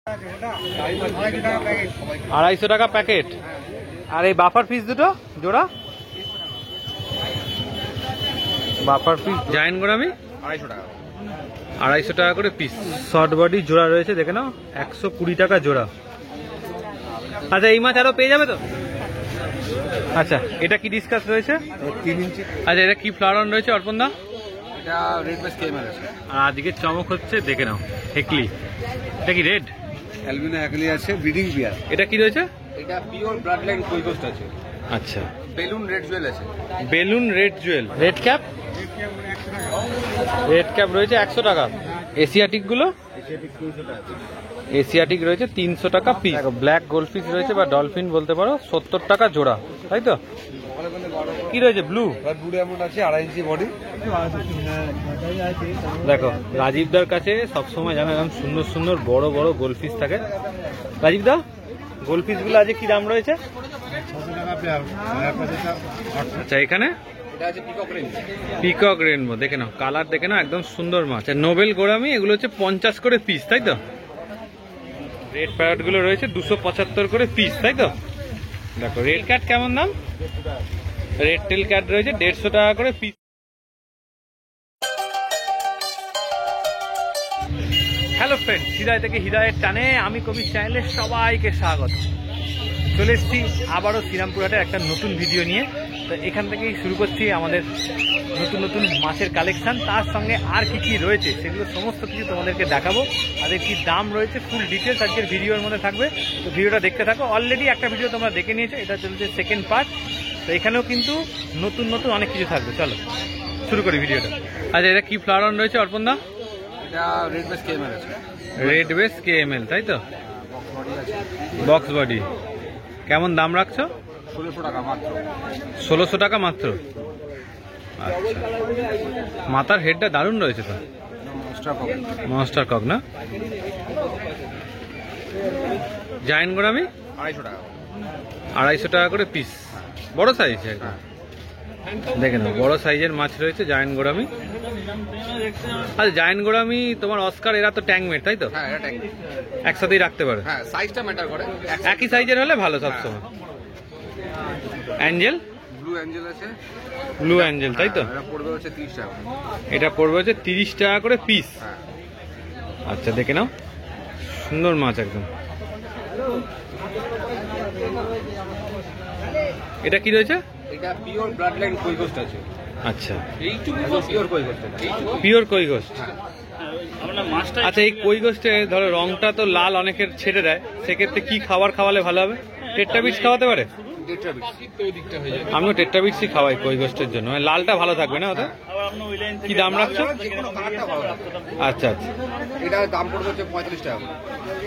250 টাকা প্যাকেট। আর এই buffer piece দুটো জোড়া, বাফার পিস জায়েন্ট গোরামি 250 টাকা। 250 টাকা করে পিস। শর্ট বডি জোড়া রয়েছে, দেখে নাও 120 টাকা জোড়া। আচ্ছা এই মাছ আরো পেয়ে যাবে তো? আচ্ছা এটা কি ডিসকাস রয়েছে? 3 ইঞ্চি। আচ্ছা এটা কি ফ্লাওয়ার অন রয়েছে অর্পণ দা? এটা রেড বেস কেএমএল আছে। আর আজকে চমক হচ্ছে দেখে নাও হেকলি, এটা কি রেড? অ্যালবিনো হেকলি আছে, ব্রিডিং বিয়ার। এটা কি রয়েছে? এটা পিওর ব্লাড লাইন কই গোস্ট আছে। আচ্ছা বেলুন রেড জুয়েল আছে। Balloon red Jewel. Red cap? Red cap রয়েছে 100 টাকা। এশিয়াটিক গুলো? এশিয়াটিক রয়েছে 300 টাকা পিস। ব্ল্যাক গোল্ডফিশ রয়েছে বা ডলফিন বলতে পারো 70 টাকা জোড়া, তাই তো? কি রয়েছে? ব্লু ব্লু ডায়মন্ড আছে 2.5 ইঞ্চি বডি। দেখো রাজীবদার কাছে সবসময় জানো এরকম সুন্দর সুন্দর বড় বড় গোল্ডফিশ থাকে। রাজীবদা গোল্ডফিশ গুলো আজকে কি দাম রয়েছে? 600 টাকা। আচ্ছা এখানে এটা আছে পিকক রেনবো। পিকক রেনবো দেখে নাও, কালার দেখে নাও একদম সুন্দর মাছ। নোবেল গোরামি এগুলো হচ্ছে 50 করে পিস, তাই তো? রেড প্যারট গুলো রয়েছে 275 করে পিস, তাই তো? দেখো রেড ক্যাট কেমন দাম? রেড টেল ক্যাট রয়েছে 150 টাকা করে পিস। হ্যালো ফ্রেন্ড, হৃদয় থেকে হৃদয়ের টানে আমি কবি চ্যানেলে সবাইকে স্বাগত। চলে এসেছি আবারও শ্রীরামপুরহাটের একটা নতুন ভিডিও নিয়ে। তো এখান থেকেই শুরু করছি আমাদের নতুন নতুন মাছের কালেকশন, তার সঙ্গে আর কি কি রয়েছে সেগুলো সমস্ত কিছু তোমাদেরকে দেখাবো। আর কি দাম রয়েছে ফুল ডিটেলস আজকের ভিডিওর মধ্যে থাকবে। তো ভিডিওটা দেখতে থাকো। অলরেডি একটা ভিডিও তোমরা দেখে নিয়েছো, এটা চলছে সেকেন্ড পার্ট। তো এখানেও কিন্তু নতুন নতুন অনেক কিছু থাকবে। চলো শুরু করি ভিডিওটা। আচ্ছা এটা কি ফ্লাওয়ার অন রয়েছে অর্পণ দা? এটা রেড বেস কেএমএল আছে। রেড বেস কেএমএল, তাই তো? Box body. কেমন দাম রাখছো? 1600 টাকা মাত্র। 1600 টাকা মাত্র। আচ্ছা মাথার হেডটা দারুণ রয়েছে তো, মনস্টার কক না? জায়েন্ট গোরামি 250 টাকা। 250 টাকা করে পিস। বড় সাইজ একদম, দেখে নাও বড় সাইজের মাছ রয়েছে জায়েন্ট গোরামি। আচ্ছা জায়েন্ট গোরামি তোমার অস্কার এরা তো ট্যাংমেট, তাই তো? হ্যাঁ এটা ট্যাঙ্ক। একসাথেই রাখতে পারে। হ্যাঁ সাইজটা ম্যাটার করে। একই সাইজের হলে ভালো সবসময়। অ্যাঞ্জেল? ব্লু অ্যাঞ্জেল আছে। ব্লু অ্যাঞ্জেল, তাই তো? এটা পড়বে হচ্ছে 30 টাকা। এটা পড়বে হচ্ছে 30 টাকা করে পিস। হ্যাঁ আচ্ছা দেখে নাও সুন্দর মাছ একদম। এটা কি রয়েছে? এটা পিওর ব্লাড লাইন কই গোস্ট আছে। আচ্ছা এইটুকু পিওর কই গোস্ট এটা। পিওর কই গোস্ট। হ্যাঁ আচ্ছা এই কই গোস্টে ধরো রংটা তো লাল অনেকের ছেড়ে দেয়, সেক্ষেত্রে কি খাবার খাওয়ালে ভালো হবে? টেট্রাবিটস খাওয়াতে পারে? আমিও টেট্রাবিটসই খাওয়াই কই গোস্টের জন্য, মানে লালটা ভালো থাকবে না ওটা। কি দাম রাখছো? আচ্ছা আচ্ছা এটা দাম পড়বে হচ্ছে 45 টাকা।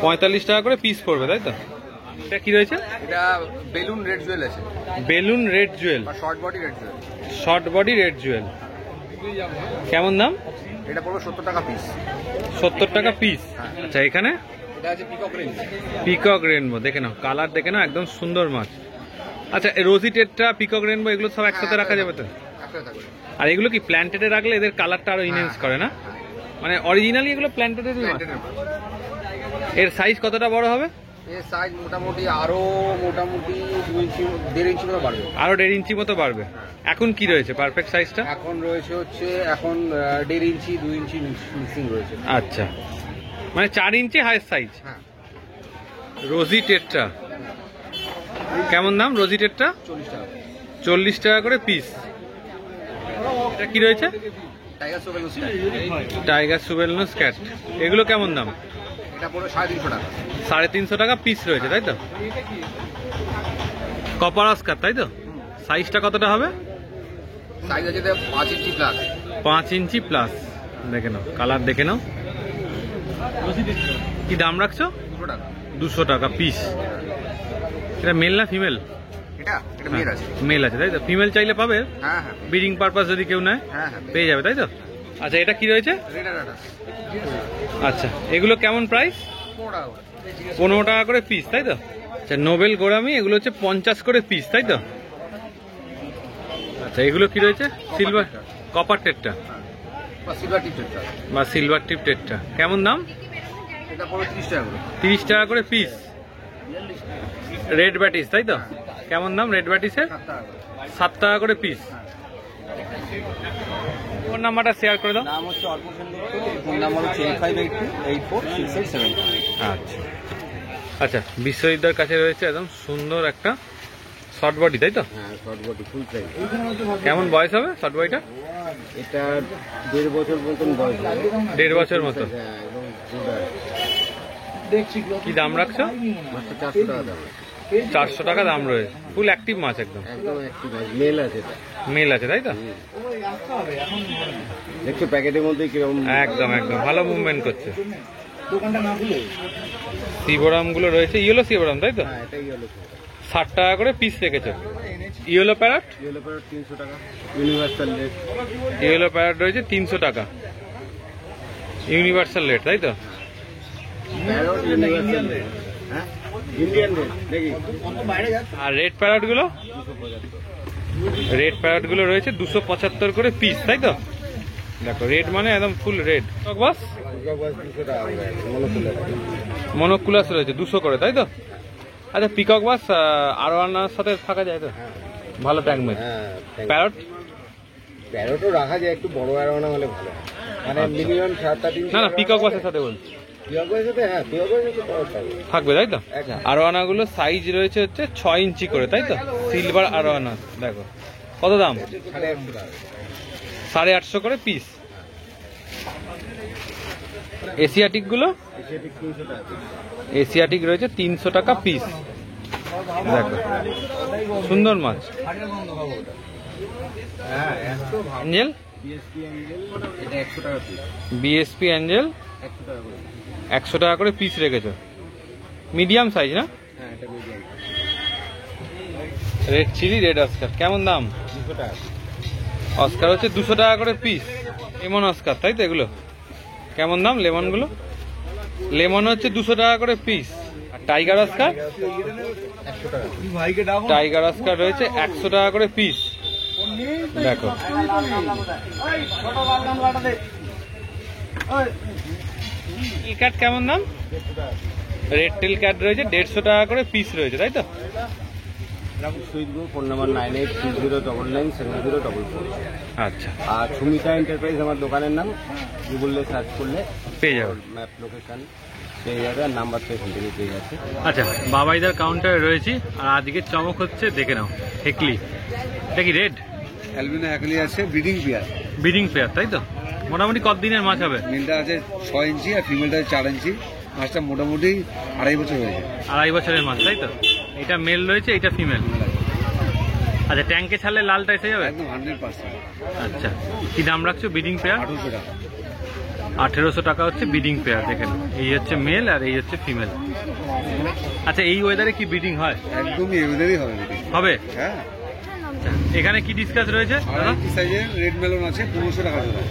45 টাকা করে পিস পড়বে, তাই তো? এটা কি রয়েছে? এটা বেলুন রেড জুয়েল আছে। Balloon red jewel. আর short body red jewel. Short body red jewel. কেমন দাম? এটা পড়বে 70 টাকা পিস। 70 টাকা পিস। আচ্ছা এখানে এটা আছে পিকক রেনবো। পিকক রেনবো দেখে নাও, কালার দেখে নাও একদম সুন্দর মাছ। আচ্ছা রোজি টেট্রা পিকক রেনবো এগুলো সব একসাথে রাখা যাবে তো? একসাথে থাকবে। আর এগুলো কি প্ল্যান্টেডে রাখলে এদের কালারটা আরো ইনহ্যান্স করে না? মানে অরিজিনালি এগুলো প্ল্যান্টেডের মাছ। এর সাইজ কতটা বড় হবে? এর সাইজ মোটামুটি আরো মোটামুটি 2 ইঞ্চি 1.5 ইঞ্চি মতো বাড়বে। আরো 1.5 ইঞ্চি মতো বাড়বে। এখন কি রয়েছে পারফেক্ট সাইজটা? এখন রয়েছে হচ্ছে এখন 1.5 ইঞ্চি 2 ইঞ্চি মিক্সিং রয়েছে। আচ্ছা মানে 4 ইঞ্চি হাইস্ট সাইজ। হ্যাঁ রোজি টেট্রা কেমন দাম? রোজি টেট্রা 40 টাকা। 40 টাকা করে পিস। এটা কি রয়েছে? টাইগার সোভেলস। টাইগার সুবেলনোস ক্যাট, এগুলো কেমন দাম? এটা পড়বে 350 টাকা। 350 টাকা পিস রয়েছে, তাই তো? কপার অস্কার, তাই তো? সাইজটা কতটা হবে? সাইজ আছে 5 ইঞ্চি প্লাস। 5 ইঞ্চি প্লাস। দেখে নাও কালার দেখে নাও। কি দাম রাখছো? 200 টাকা। 200 টাকা পিস। এটা মেল না ফিমেল? এটা মেল আছে। মেল আছে, তাই তো? ফিমেল চাইলে পাবে? হ্যাঁ হ্যাঁ ব্রিডিং পারপাস যদি কেউ নেয় হ্যাঁ হ্যাঁ পেয়ে যাবে, তাই তো? আচ্ছা এটা কি রয়েছে? Red ADAS. আচ্ছা এগুলো কেমন প্রাইস? 15 টাকা করে পিস, তাই তো? আচ্ছা নোবেল গোরামি এগুলো হচ্ছে 50 করে পিস, তাই তো? আচ্ছা এগুলো কি রয়েছে? সিলভার কপার টেট্রা বা সিলভার টিপ টেট্রা। বা সিলভার টিপ টেট্রা, কেমন দাম? এটা পড়বে 30 টাকা করে। 30 টাকা করে পিস। রেড ব্যাটিস তাই তো? কেমন দাম রেড ব্যাটিসের? 7 টাকা করে। 7 টাকা করে পিস। ফোন নাম্বারটা শেয়ার করে দাও। নাম হচ্ছে অর্প সেনগুপ্ত, ফোন নাম্বার হচ্ছে 8582846678। আচ্ছা আচ্ছা, বিশ্বজিৎদার কাছে রয়েছে একদম সুন্দর একটা শর্ট বডি তাই তো? হ্যাঁ, শর্ট বডি ফুল সাইজ। কেমন বয়স হবে শর্ট বডিটা? এটা 1.5 বছর মতন বয়স হবে। 1.5 বছর মতো। হ্যাঁ, একদম সুন্দর। কি দাম রাখছো? মাত্র 400 টাকা দাম। 400 টাকা দাম রয়েছে। ফুল অ্যাক্টিভ মাছ একদম। একদম অ্যাক্টিভ আছে, মেল আছে এটা। মেল আছে তাই তো? দেখছো প্যাকেটের মধ্যে কিরকম? একদম একদম ভালো মুভমেন্ট করছে। শিবরাম গুলো রয়েছে, ইয়েলো শিবরাম তাই তো? হ্যাঁ, এটাই হলো। 60 টাকা করে পিস রেখেছো। Yellow parrot? ইয়েলো প্যারট 300 টাকা। Universal rate. ইয়েলো প্যারট রয়েছে 300 টাকা। ইউনিভার্সাল রেট তাই তো? Parrot universal rate. হ্যাঁ, ইন্ডিয়ান রেট দেখি। আর রেড প্যারট গুলো? রেড প্যারট গুলো রয়েছে 275 করে পিস তাই তো? দেখো রেড মানে একদম ফুল রেড। বাস 200 টাকা করে মনোকুলার। মনোকুলাস রয়েছে 200 করে তাই তো? আচ্ছা, পিকক বাস আরো আনার সাথে থাকা যায় তো? ভালো ট্যাঙ্ক মেট। হ্যাঁ, প্যারট? প্যারটও রাখা যায়, একটু বড় অ্যারোনা হলে ভালো হয়। মানে মিনিমাম 7-8 ইঞ্চি। না না, পিকক বাসের সাথে বলছি। পিওকের সাথে, হ্যাঁ, পিওকের সাথে পাওয়া যাবে। থাকবে তাই তো? আরো আনাগুলো সাইজ রয়েছে হচ্ছে 6 ইঞ্চি করে তাই তো? সিলভার আরো আনা। দেখো কত দাম? 850 টাকা। 850 করে পিস। এশিয়াটিক গুলো? এশিয়াটিক 300 টাকা। এশিয়াটিক রয়েছে 300 টাকা পিস। দেখো সুন্দর মাছ। হ্যাঁ, এত ভালো। অ্যাঞ্জেল? বিএসপি অ্যাঙ্গেল এটা 100 টাকা পিস। বিএসপি অ্যাঞ্জেল 100 টাকা করে। 100 টাকা করে পিস রেখেছো। মিডিয়াম সাইজ না? হ্যাঁ, এটা medium. Red chilli, red Oscar কেমন দাম? 200 টাকা। অস্কার হচ্ছে 200 টাকা করে পিস। লেমন অস্কার তাই তো এগুলো? কেমন দাম লেমন গুলো? লেমন হচ্ছে 200 টাকা করে পিস। আর টাইগার অস্কার? 100 টাকা। টাইগার অস্কার রয়েছে 100 টাকা করে পিস। দেখো টিল ক্যাট কেমন দাম? রেড টিল ক্যাট রয়েছে 150 টাকা করে পিস রয়েছে তাই তো? সুইটগো, ফোন নাম্বার 9820997044। আচ্ছা, আর সুমিতা এন্টারপ্রাইজ আমার দোকানের নাম। গুগলে সার্চ করলে পেয়ে যাবে। ম্যাপ লোকেশন পেয়ে যাবে, আর নাম্বার তো এখান থেকে পেয়ে যাচ্ছে। আচ্ছা, বাবাইদার কাউন্টারে রয়েছি আর আজকে চমক হচ্ছে দেখে নাও। হেকলি, এটা কি রেড? অ্যালবিনো হ্যাকলি আছে, ব্রিডিং পেয়ার। ব্রিডিং পেয়ার তাই তো? মোটামুটি কত দিনের মাছ হবে? মেলটা আছে 6 ইঞ্চি আর ফিমেলটা আছে 4 ইঞ্চি। মাছটা মোটামুটি 2.5 বছর হয়েছে। 2.5 বছরের মাছ তাই তো? এটা মেল রয়েছে, এটা ফিমেল। আচ্ছা, ট্যাঙ্কে ছাড়লে লালটা এসে যাবে? একদম 100%। আচ্ছা, কি দাম রাখছো ব্রিডিং পেয়ার? 1800 টাকা। 1800 টাকা হচ্ছে ব্রিডিং পেয়ার। দেখেন এই হচ্ছে মেল আর এই হচ্ছে ফিমেল। আচ্ছা, এই ওয়েদারে কি ব্রিডিং হয়? একদমই এভাবেই হবে ব্রিডিং। হবে? হ্যাঁ। আচ্ছা, এখানে কি ডিসকাস রয়েছে দাদা? কি সাইজের রেড মেলন আছে 1500 টাকা জোড়া।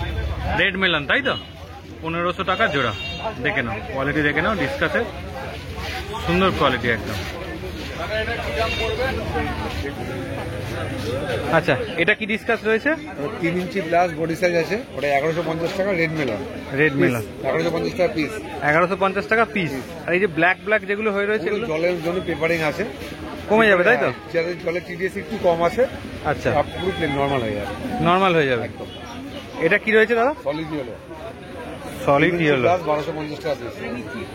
রেড মেলন তাই তো? 1500 টাকা জোড়া। দেখে নাও কোয়ালিটি, দেখে নাও ডিসকাসের। সুন্দর কোয়ালিটি একদম। আচ্ছা, এটা কি ডিসকাস রয়েছে? 3 ইঞ্চি প্লাস বডি সাইজ আছে, ওটা 1150 টাকা রেড মেলন। রেড মেলন 1150 টাকা পিস। 1150 টাকা পিস। আর এই যে ব্ল্যাক ব্ল্যাক যেগুলো হয়ে রয়েছে এগুলো জলের জন্য পেপারিং আছে, কমে যাবে তাই তো? যাদের জলে টিডিএস একটু কম আছে। আচ্ছা, সব পুরো প্লেন নরমাল হয়ে যাবে। নর্মাল হয়ে যাবে। এটা কি রয়েছে দাদা? Solid yellow. Solid yellow plus 1250 টাকা পিস।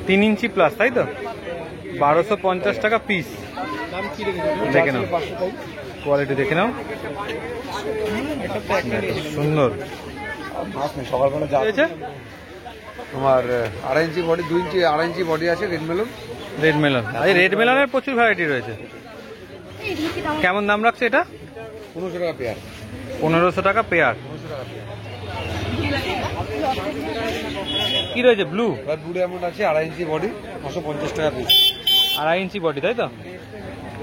3 ইঞ্চি প্লাস তাই তো? 1250 টাকা পিস। দেখে নাও কোয়ালিটি, দেখে নাও সুন্দর। মাছ নেই, সকালবেলা যা রয়েছে তোমার 2.5 ইঞ্চি বডি, 2 ইঞ্চি 2.5 ইঞ্চি বডি আছে রেড মেলন। রেড মেলন, এই রেড মেলনের প্রচুর ভ্যারাইটি রয়েছে। কেমন দাম রাখছে এটা? 1500 টাকা পেয়ার। 1500 টাকা পেয়ার। কি রয়েছে ব্লু? এবার ব্লু অ্যামাউন্ট আছে 2.5 ইঞ্চি বডি, 550 টাকা পিস। 2.5 ইঞ্চি বডি তাই তো?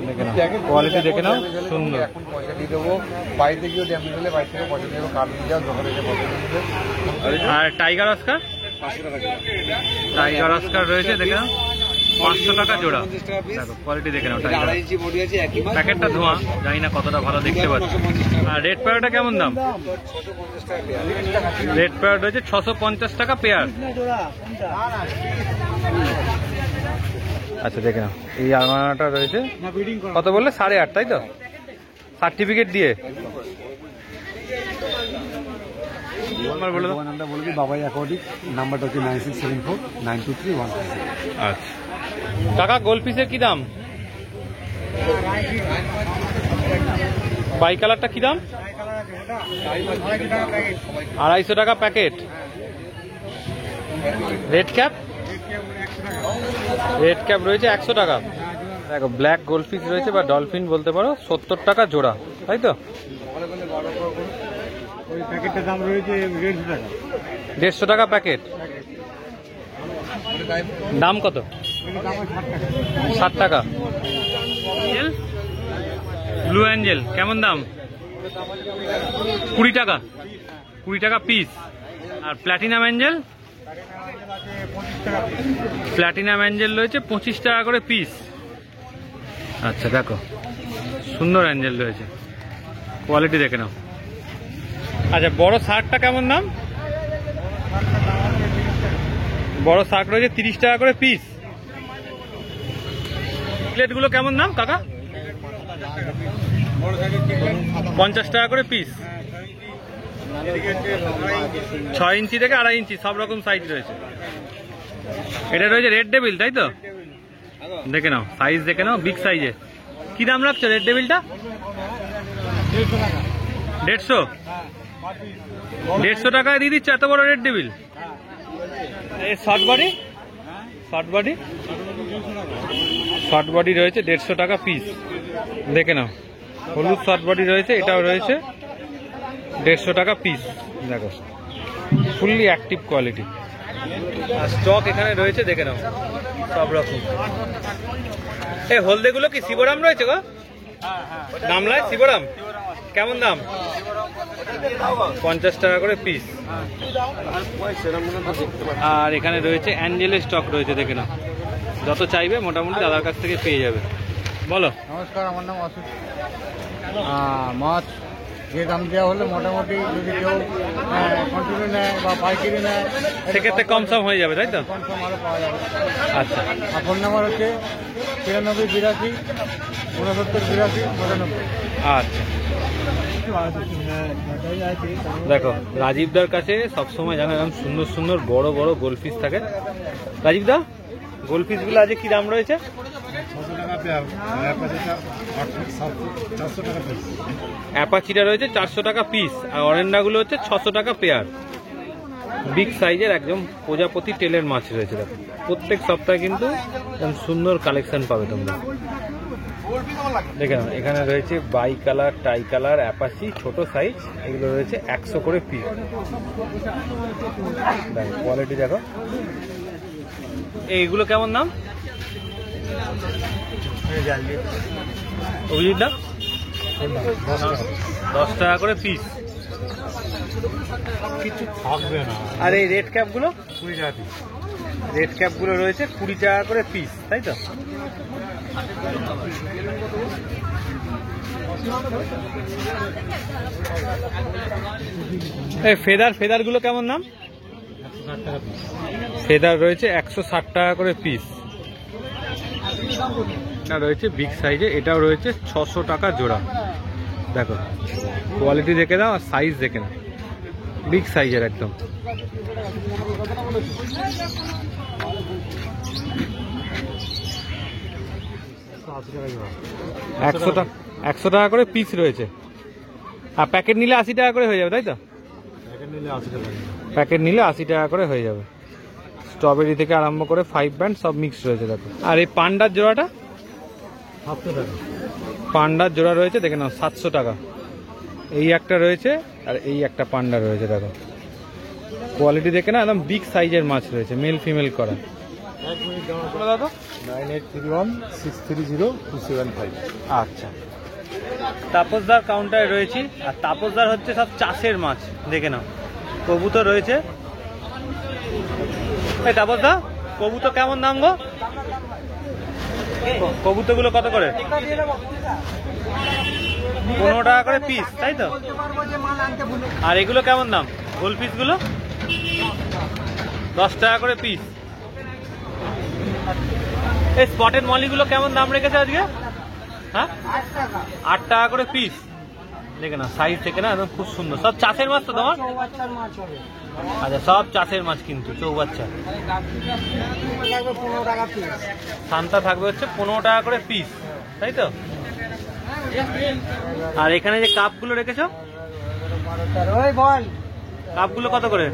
দেখে নাও কোয়ালিটি, দেখে নাও সুন্দর। এখন পয়সা দিয়ে দেবো, বাড়িতে গিয়ে ড্যামেজ হলে বাড়ি থেকে পয়সা দিয়ে দেবো, কার্ড দিয়ে যাও, দোকানে গিয়ে পয়সা দিয়ে দেবে। আর টাইগার অস্কার? 500 টাকা জোড়া। টাইগার অস্কার রয়েছে, দেখে নাও 500 টাকা জোড়া। 50 টাকা পিস। দেখো কোয়ালিটি, দেখে নাও। 2.5 ইঞ্চি বডি আছে, একই মাছ। প্যাকেটটা ধোঁয়া, জানি না কতটা ভালো দেখতে পাচ্ছি। 950 টাকা। আর রেড প্যারোটা কেমন দাম? 650 টাকা পেয়ার। রেড প্যারোট রয়েছে 650 টাকা পেয়ার। আচ্ছা দেখে নাও, এই আলমারাটা রয়েছে কত বললে? 8.5, তাই তো? সার্টিফিকেট দিয়ে। নামটা বলে দিই, বাবাই অ্যাকোয়াটিক, নাম্বারটা হচ্ছে 9674923136। আচ্ছা কাকা, গোল্ড পিসের কি দাম? বাই কালারটা কি দাম? 250 টাকা packet. Red cap? Red cap রয়েছে 100 টাকা। দেখো ব্ল্যাক গোল্ড ফিশ রয়েছে বা ডলফিন বলতে পারো, 70 টাকা জোড়া, তাই তো? ওই প্যাকেটটার দাম রয়েছে 150 টাকা। 150 টাকা প্যাকেট। দাম কত? 60 টাকা। ব্লু অ্যাঞ্জেল কেমন দাম? 20 টাকা। 20 টাকা পিস। আর প্ল্যাটিনাম অ্যাঞ্জেল? প্ল্যাটিনাম অ্যাঞ্জেল রয়েছে 25 টাকা করে পিস। আচ্ছা দেখো সুন্দর অ্যাঞ্জেল রয়েছে, কোয়ালিটি দেখে নাও। আচ্ছা বড় শার্টটা কেমন দাম? বড় শার্ট রয়েছে 30 টাকা করে পিস। প্লেটগুলো কেমন দাম কাকা? 50 টাকা করে পিস। 6 ইঞ্চি থেকে 2.5 ইঞ্চি সব রকম সাইজ রয়েছে। এটা রয়েছে রেড ডেভিল, তাই তো? দেখে নাও সাইজ, দেখে নাও বিগ সাইজে। কি দাম রাখছো রেড ডেভিলটা? 150? 150 টাকায় দিয়ে দিচ্ছে এত বড় red devil. Short body? Short body? Short body রয়েছে 150 টাকা পিস। দেখে নাও হলুদ শর্ট বডি রয়েছে, এটাও রয়েছে 150 টাকা পিস। দেখো ফুললি অ্যাক্টিভ কোয়ালিটি। আর স্টক এখানে রয়েছে দেখে নাও সব রকম। এই হলদেগুলো কি শিবরাম রয়েছে গো? গামলায় শিবরাম কেমন দাম? 50 টাকা করে পিস। আর এখানে রয়েছে অ্যাঞ্জেলের স্টক রয়েছে, দেখে নাও যত চাইবে মোটামুটি দাদার কাছ থেকে পেয়ে যাবে। বলো। নমস্কার, আমার নাম অসিত। মাছ যে দাম দেওয়া হলে মোটামুটি যদি কেউ কন্টিনিউ নেয় বা পাইকারি নেয় সেক্ষেত্রে কম সম হয়ে যাবে, তাই তো? কম সম আরও পাওয়া যাবে। আচ্ছা আর ফোন নাম্বার হচ্ছে 93 82 69 82 99। আচ্ছা দেখো রাজীবদার কাছে সবসময় জানো এরকম সুন্দর সুন্দর বড় বড় গোল্ড ফিশ থাকে। রাজীবদা গোল্ড ফিশগুলো আজকে কি দাম রয়েছে? 600 টাকা পেয়ার, 400 টাকা পিস। অ্যাপাচিটা রয়েছে 400 টাকা পিস, আর অরেন্ডাগুলো হচ্ছে 600 টাকা পেয়ার। বিগ সাইজের একদম প্রজাপতি টেলের মাছ রয়েছে। দেখো প্রত্যেক সপ্তাহে কিন্তু একদম সুন্দর কালেকশন পাবে তোমরা। দেখে নাও এখানে রয়েছে bi colour, tie colour, Apache ছোট সাইজ, এগুলো রয়েছে 100 করে পিস। দেখো কোয়ালিটি দেখো। এইগুলো কেমন দাম? অভিজিৎ দা 10 টাকা করে পিস। কিছু থাকবে না। আর এই রেড ক্যাপগুলো? 20 টাকা পিস। রেড ক্যাপগুলো রয়েছে 20 টাকা করে পিস, তাই তো? এই ফেদারগুলো কেমন দাম? 160 টাকা পিস। ফেদার রয়েছে 160 টাকা করে পিস। এটা রয়েছে বিগ সাইজে, এটাও রয়েছে 600 টাকা জোড়া। দেখো কোয়ালিটি দেখে দাও আর সাইজ দেখে নাও, বিগ সাইজের একদম। 100 টাকা করে পিস রয়েছে। আর প্যাকেট নিলে 80 টাকা করে হয়ে যাবে, তাই তো? প্যাকেট নিলে 80 টাকা করে হয়ে যাবে। স্ট্রবেরি থেকে আরম্ভ করে 5 ব্যান্ড সব মিক্স রয়েছে। দেখো আর এই পান্ডার জোড়াটা 700 টাকা। পান্ডার জোড়া রয়েছে দেখে নাও 700 টাকা। এই একটা রয়েছে আর এই একটা পান্ডা রয়েছে। দেখো কোয়ালিটি দেখে না একদম বিগ সাইজের মাছ রয়েছে, মেল ফিমেল করা। 9831630275। আচ্ছা তাপসদার কাউন্টারে রয়েছি, আর তাপসদার হচ্ছে সব চাষের মাছ। দেখে নাও কবুতর রয়েছে। এই তাপসদা কবুতর কেমন দাম গো? কবুতরগুলো কত করে? 15 টাকা করে পিস, তাই তো? আর এগুলো কেমন দাম? গোল পিসগুলো 10 টাকা করে পিস। এই স্পটেড মলিগুলো কেমন দাম রেখেছে আজকে? হ্যাঁ, 8 টাকা করে পিস। দেখে না সাইজ থেকে না একদম খুব সুন্দর। সব চাষের মাছ তো তোমার? আচ্ছা, সব চাষের মাছ কিন্তু চৌবাচ্চা। সান্তা থাকবে হচ্ছে 15 টাকা করে পিস, তাই তো? আর এখানে যে কাপগুলো রেখেছো, কাপগুলো কত করে?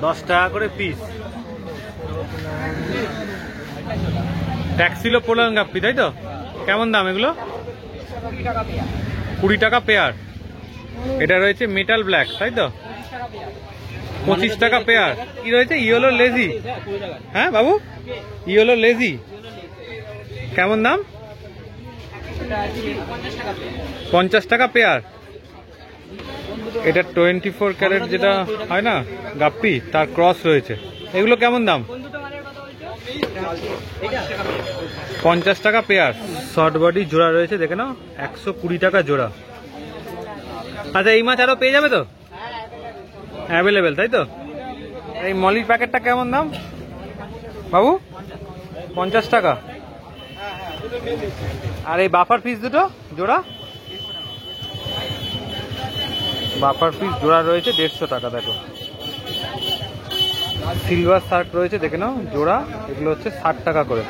10 টাকা করে পিস। ট্যাক্সিলো পোলান গাপ্পি, তাই তো? কেমন দাম এগুলো? 20 টাকা পেয়ার। এটা রয়েছে মেটাল ব্ল্যাক, তাই তো? 25 টাকা পেয়ার। কি রয়েছে? Yellow lazy. হ্যাঁ বাবু, ইয়েলো লেজি কেমন দাম? 50 টাকা পেয়ার। এটা 24 ক্যারেট যেটা হয় না গাপ্পি, তার ক্রস রয়েছে। এগুলো কেমন দাম? 50 টাকা পেয়ার। শর্ট বডি জোড়া রয়েছে, দেখে নাও, 120 টাকা জোড়া। আচ্ছা, এই মাছ আরো পেয়ে যাবে তো? অ্যাভেলেবেল, তাই তো? এই মলির প্যাকেটটা কেমন দাম বাবু? 50 টাকা। আর এই বাফার পিস দুটো জোড়া, বাফার পিস জোড়া রয়েছে 150 টাকা। দেখো, সিলভার শার্ক রয়েছে, দেখে নাও, জোড়া। এগুলো হচ্ছে 60 টাকা করে।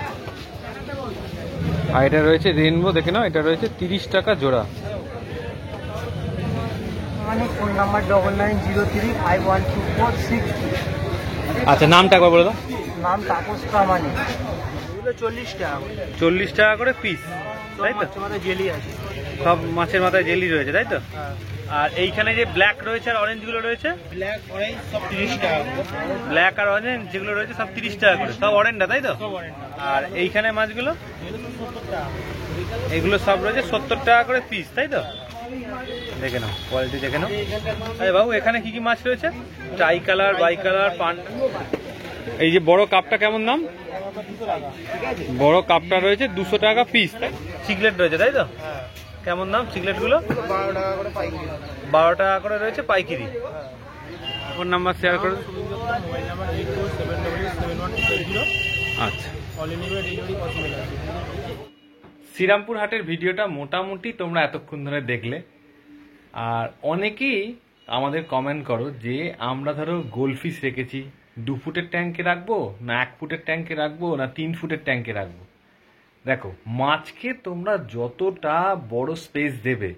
আর এটা রয়েছে রেনবো, দেখে নাও, এটা রয়েছে 30 টাকা জোড়া। Phone number 9903512463। আচ্ছা, নামটা একবার বলে দাও। নাম তাপস প্রামাণিক। 40 টাকা। 40 টাকা করে পিস, তাই তো? জেলি আছে, সব মাছের মাথায় জেলি রয়েছে, তাই তো? আর এইখানে যে ব্ল্যাক রয়েছে আর অরেঞ্জ গুলো রয়েছে, ব্ল্যাক অরেঞ্জ সব 30 টাকা। ব্ল্যাক আর অরেঞ্জ যেগুলো রয়েছে সব 30 টাকা করে। সব অরেঞ্জটা, তাই তো? আর এইখানে মাছগুলো, এগুলো সব রয়েছে 70 টাকা করে পিস, তাই তো? দেখে নাও কোয়ালিটি, দেখে নাও। আরে বাবু, এখানে কি কি মাছ রয়েছে? ট্রাই কালার, বাই কালার, পান। এই যে বড় কাপটা কেমন দাম? বড় কাপটা রয়েছে 200 টাকা পিস। চিকলেট রয়েছে, তাই তো? কেমন দাম চিকলেট গুলো? 12 টাকা করে রয়েছে পাইকারি। ফোন নাম্বার শেয়ার করে। আচ্ছা, শ্রীরামপুর হাটের ভিডিওটা মোটামুটি তোমরা এতক্ষণ ধরে দেখলে। আর অনেকেই আমাদের কমেন্ট করো যে আমরা ধরো গোলফিশ রেখেছি, 2 ফুটের ট্যাঙ্কে রাখবো না 1 ফুটের ট্যাঙ্কে রাখবো না 3 ফুটের ট্যাঙ্কে রাখবো। দেখো, মাছকে তোমরা যতটা বড় স্পেস দেবে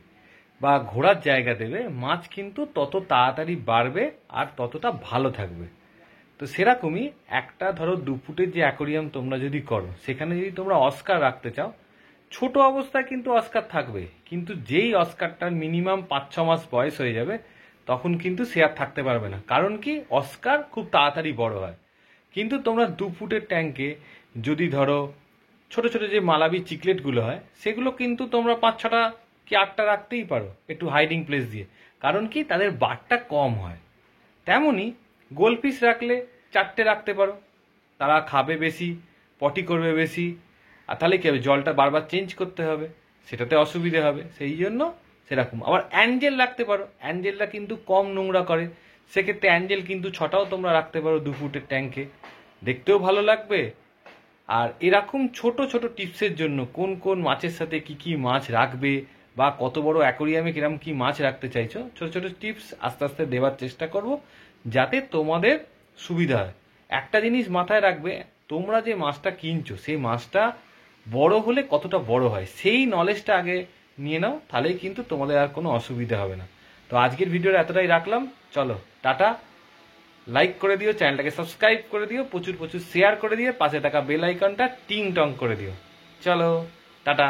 বা ঘোরার জায়গা দেবে, মাছ কিন্তু তত তাড়াতাড়ি বাড়বে আর ততটা ভালো থাকবে। তো সেরকমই একটা ধরো 2 ফুটের যে অ্যাকোরিয়াম তোমরা যদি করো, সেখানে যদি তোমরা অস্কার রাখতে চাও, ছোট অবস্থায় কিন্তু অস্কার থাকবে, কিন্তু যেই অস্কারটার মিনিমাম 5-6 মাস বয়স হয়ে যাবে, তখন কিন্তু সে আর থাকতে পারবে না। কারণ কি, অস্কার খুব তাড়াতাড়ি বড় হয়। কিন্তু তোমরা 2 ফুটের ট্যাঙ্কে যদি ধরো ছোট ছোট যে মালাবি চিকলেটগুলো হয়, সেগুলো কিন্তু তোমরা 5-6টা কি 8টা রাখতেই পারো, একটু হাইডিং প্লেস দিয়ে। কারণ কি, তাদের বারটা কম হয়। তেমনি গোলফিশ রাখলে 4টে রাখতে পারো, তারা খাবে বেশি, পটি করবে বেশি। আর তাহলে কি হবে, জলটা বারবার চেঞ্জ করতে হবে, সেটাতে অসুবিধে হবে। সেই জন্য সেরকম। আবার অ্যাঞ্জেল রাখতে পারো, অ্যাঞ্জেলটা কিন্তু কম নোংরা করে, সেক্ষেত্রে অ্যাঞ্জেল কিন্তু 6টাও তোমরা রাখতে পারো 2 ফুটের ট্যাঙ্কে, দেখতেও ভালো লাগবে। আর এরকম ছোট ছোট টিপসের জন্য কোন কোন মাছের সাথে কি কি মাছ রাখবে বা কত বড় অ্যাকোরিয়ামে কিরকম কি মাছ রাখতে চাইছো, ছোট ছোট টিপস আস্তে আস্তে দেওয়ার চেষ্টা করব, যাতে তোমাদের সুবিধা হয়। একটা জিনিস মাথায় রাখবে, তোমরা যে মাছটা কিনছো সেই মাছটা বড় হলে কতটা বড় হয়, সেই নলেজটা আগে নিয়ে নাও, তাহলেই কিন্তু তোমাদের আর কোনো অসুবিধা হবে না। তো আজকের ভিডিওটা এতটাই রাখলাম। চলো, টাটা। লাইক করে দিও, চ্যানেলটাকে সাবস্ক্রাইব করে দিও, প্রচুর প্রচুর শেয়ার করে দিও, পাশে থাকা বেল আইকনটা টিং টং করে দিও। চলো, টাটা।